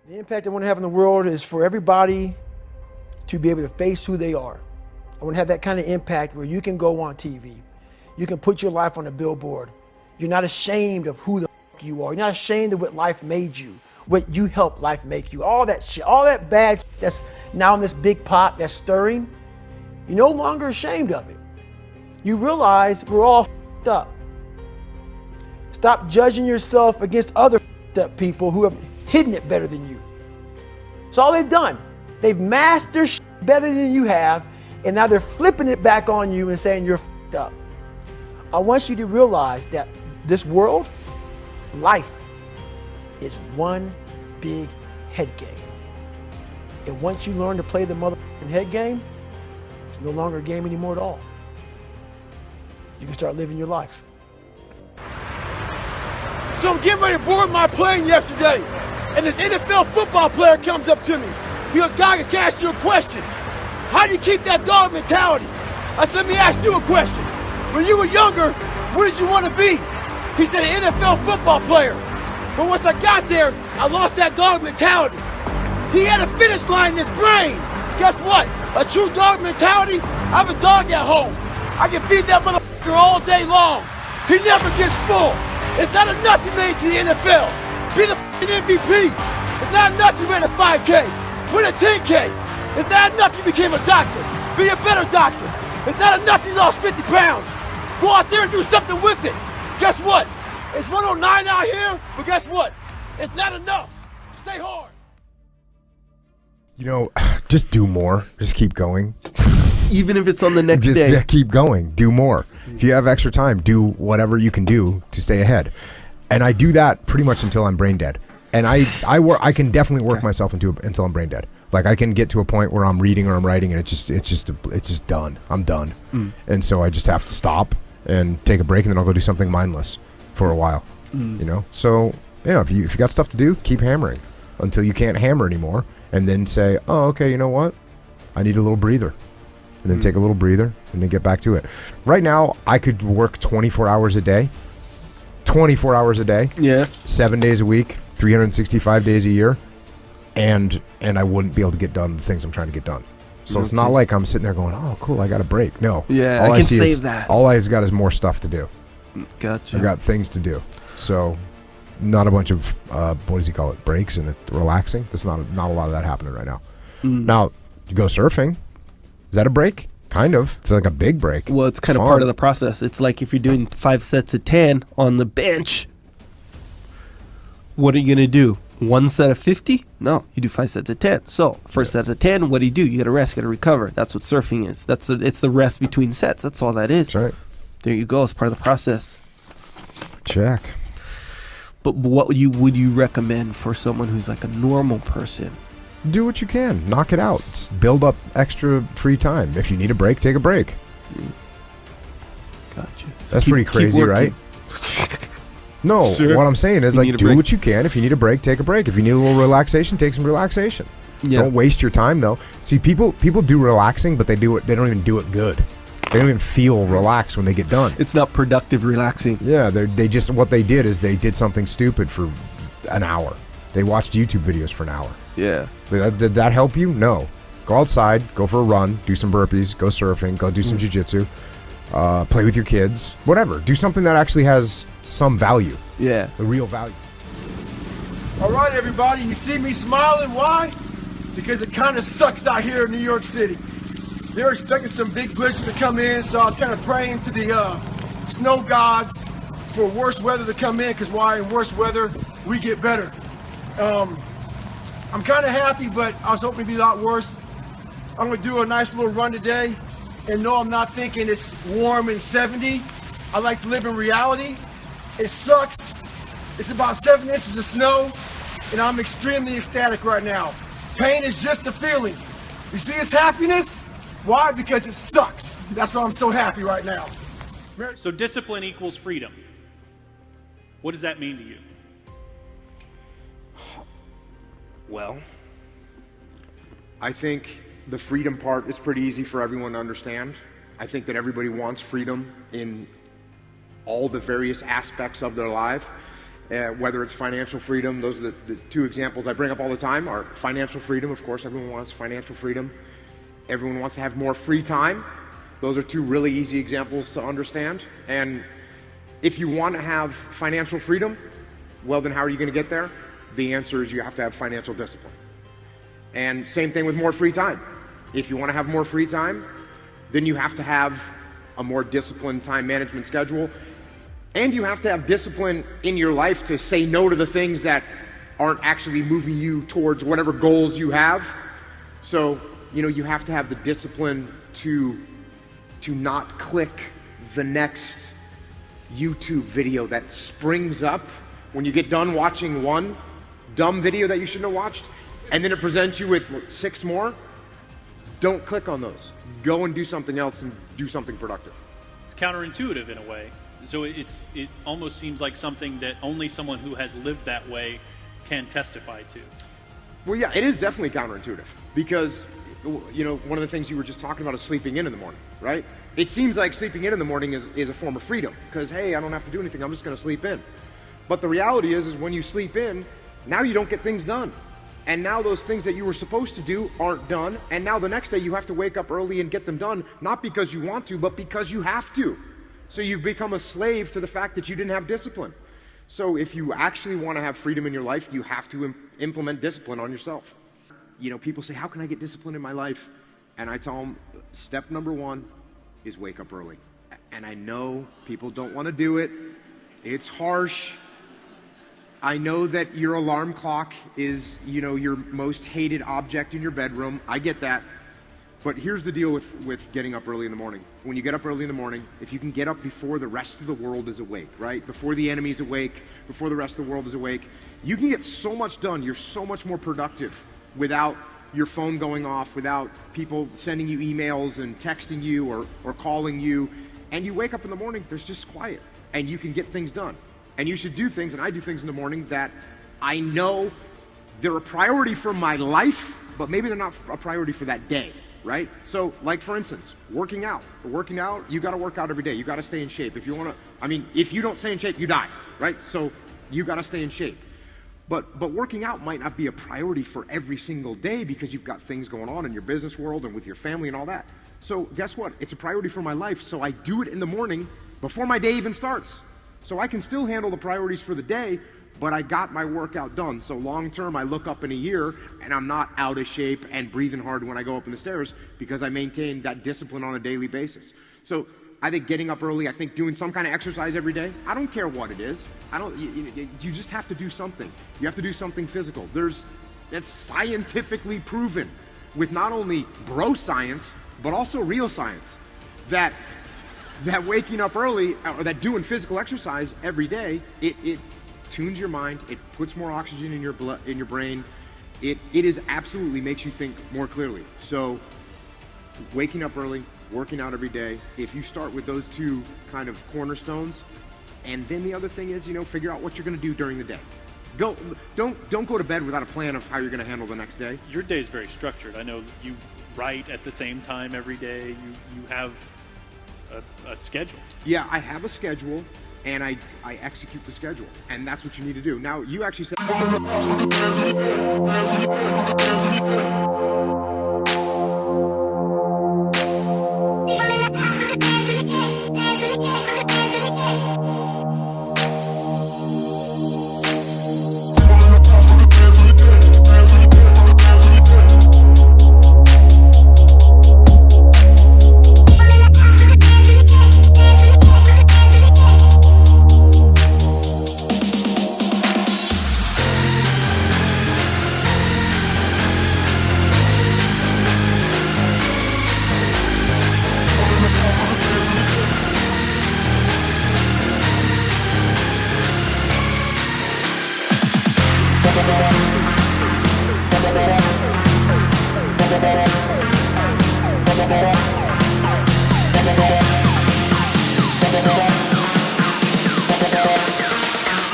The impact I want to have in the world is for everybody to be able to face who they are. I want to have that kind of impact where you can go on TV. You can put your life on a billboard. You're not ashamed of who the f you are. You're not ashamed of what life made you, what you helped life make you. All that shit, all that bad shit that's now in this big pot that's stirring, you're no longer ashamed of it. You realize we're all f***ed up. Stop judging yourself against other f***ed up people who have hidden it better than you. That's all they've done. They've masked their shit better than you have, and now they're flipping it back on you and saying you're f***ed up. I want you to realize that this world, life, is one big head game. And once you learn to play the motherfucking head game, it's no longer a game anymore at all. You can start living your life. So I'm getting ready to board my plane yesterday, and this NFL football player comes up to me. He goes, Goggins, can I ask you a question? How do you keep that dog mentality? I said, let me ask you a question. When you were younger, what did you want to be? He said, an NFL football player. But once I got there, I lost that dog mentality. He had a finish line in his brain. Guess what? A true dog mentality, I have a dog at home. I can feed that motherfucker all day long. He never gets full. It's not enough you made to the NFL. Be the MVP. It's not enough you ran a 5K. Win a 10K. It's not enough you became a doctor. Be a better doctor. It's not enough you lost 50 pounds. Go out there and do something with it. Guess what? It's 109 out here, but guess what? It's not enough. Stay hard. You know, just do more. Just keep going. Even if it's on the next day. Just keep going. Do more. If you have extra time, do whatever you can do to stay ahead. And I do that pretty much until I'm brain dead. And I can definitely work myself until I'm brain dead. Like I can get to a point where I'm reading or I'm writing and it's just done. I'm done. And so I just have to stop and take a break, and then I'll go do something mindless for a while. You know? So, you know, if you got stuff to do, keep hammering until you can't hammer anymore, and then say, "Oh, okay, you know what? I need a little breather." And then take a little breather and then get back to it. Right now, I could work 24 hours a day. 24 hours a day. Yeah. 7 days a week, 365 days a year. And I wouldn't be able to get done the things I'm trying to get done. So it's not like I'm sitting there going, "Oh, cool, I got a break." No. Yeah, I can save that. All I got is more stuff to do. Gotcha. I got things to do. So not a bunch of, what does he call it, breaks and relaxing. There's not a lot of that happening right now. Now, you go surfing. Is that a break? Kind of. It's like a big break. Well, it's kind of part of the process. It's like if you're doing 5 sets of 10 on the bench, what are you going to do? 1 set of 50? No, you do 5 sets of 10. So, first set of 10, what do? You got to rest, got to recover. That's what surfing is. It's the rest between sets. That's all that is. That's right. There you go. It's part of the process. Check. But what would you recommend for someone who's like a normal person? Do what you can. Knock it out. Just build up extra free time. If you need a break, take a break. Gotcha. That's pretty crazy, right? No, Sure. What I'm saying is, like, do break. what you can. If you need a break, take a break. If you need a little relaxation, take some relaxation. Yeah. Don't waste your time, though. See, people do relaxing, but they don't even do it good. They don't even feel relaxed when they get done. It's not productive relaxing. Yeah, they just, what they did is they did something stupid for an hour. They watched YouTube videos for an hour. Yeah. Did that help you? No. Go outside, go for a run, do some burpees, go surfing, go do some jiu-jitsu, play with your kids, whatever. Do something that actually has some value. Yeah. A real value. All right, everybody, you see me smiling. Why? Because it kind of sucks out here in New York City. They're expecting some big blizzard to come in, so I was kind of praying to the snow gods for worse weather to come in, because why? In worse weather, we get better. I'm kind of happy, but I was hoping it'd be a lot worse. I'm going to do a nice little run today, and no, I'm not thinking it's warm and 70. I like to live in reality. It sucks. It's about 7 inches of snow, and I'm extremely ecstatic right now. Pain is just a feeling. You see it's happiness? Why? Because it sucks. That's why I'm so happy right now. So discipline equals freedom. What does that mean to you? Well, I think the freedom part is pretty easy for everyone to understand. I think that everybody wants freedom in all the various aspects of their life. whether it's financial freedom. Those are the two examples I bring up all the time are financial freedom. Of course, everyone wants financial freedom. Everyone wants to have more free time. Those are two really easy examples to understand. And if you want to have financial freedom, well, then how are you going to get there? The answer is you have to have financial discipline. And same thing with more free time. If you want to have more free time, then you have to have a more disciplined time management schedule. And you have to have discipline in your life to say no to the things that aren't actually moving you towards whatever goals you have. So, you have to have the discipline to not click the next YouTube video that springs up when you get done watching one dumb video that you shouldn't have watched, and then it presents you with 6 more. Don't click on those. Go and do something else and do something productive. It's counterintuitive in a way. So it almost seems like something that only someone who has lived that way can testify to. Well, yeah, it is definitely counterintuitive because, one of the things you were just talking about is sleeping in the morning, right? It seems like sleeping in the morning is a form of freedom because, hey, I don't have to do anything. I'm just going to sleep in. But the reality is when you sleep in, now you don't get things done. And now those things that you were supposed to do aren't done. And now the next day you have to wake up early and get them done, not because you want to, but because you have to. So you've become a slave to the fact that you didn't have discipline. So if you actually want to have freedom in your life, you have to implement discipline on yourself. People say, how can I get discipline in my life? And I tell them, step number 1 is wake up early. And I know people don't want to do it. It's harsh. I know that your alarm clock is, your most hated object in your bedroom. I get that. But here's the deal with getting up early in the morning. When you get up early in the morning, if you can get up before the rest of the world is awake, right? Before the enemy's awake, before the rest of the world is awake, you can get so much done. You're so much more productive without your phone going off, without people sending you emails and texting you or calling you. And you wake up in the morning, there's just quiet, and you can get things done. And you should do things, and I do things in the morning that I know they're a priority for my life, but maybe they're not a priority for that day, right? So, like for instance, working out. You got to work out every day. You got to stay in shape. If you don't stay in shape, you die, right? So you got to stay in shape. But working out might not be a priority for every single day because you've got things going on in your business world and with your family and all that. So guess what? It's a priority for my life, so I do it in the morning before my day even starts. So I can still handle the priorities for the day, but I got my workout done. So long term, I look up in a year and I'm not out of shape and breathing hard when I go up in the stairs because I maintain that discipline on a daily basis. So I think getting up early, I think doing some kind of exercise every day, I don't care what it is. You just have to do something. You have to do something physical. That's scientifically proven with not only bro science, but also real science that waking up early or that doing physical exercise every day, it tunes your mind, it puts more oxygen in your blood, in your brain. It is absolutely makes you think more clearly. So waking up early, working out every day, if you start with those two kind of cornerstones, and then the other thing is, figure out what you're going to do during the day. Don't go to bed without a plan of how you're going to handle the next day. Your day is very structured. I know you write at the same time every day. You have a schedule. Yeah, I have a schedule, and I execute the schedule, and that's what you need to do. Now, you actually said...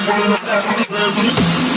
One of the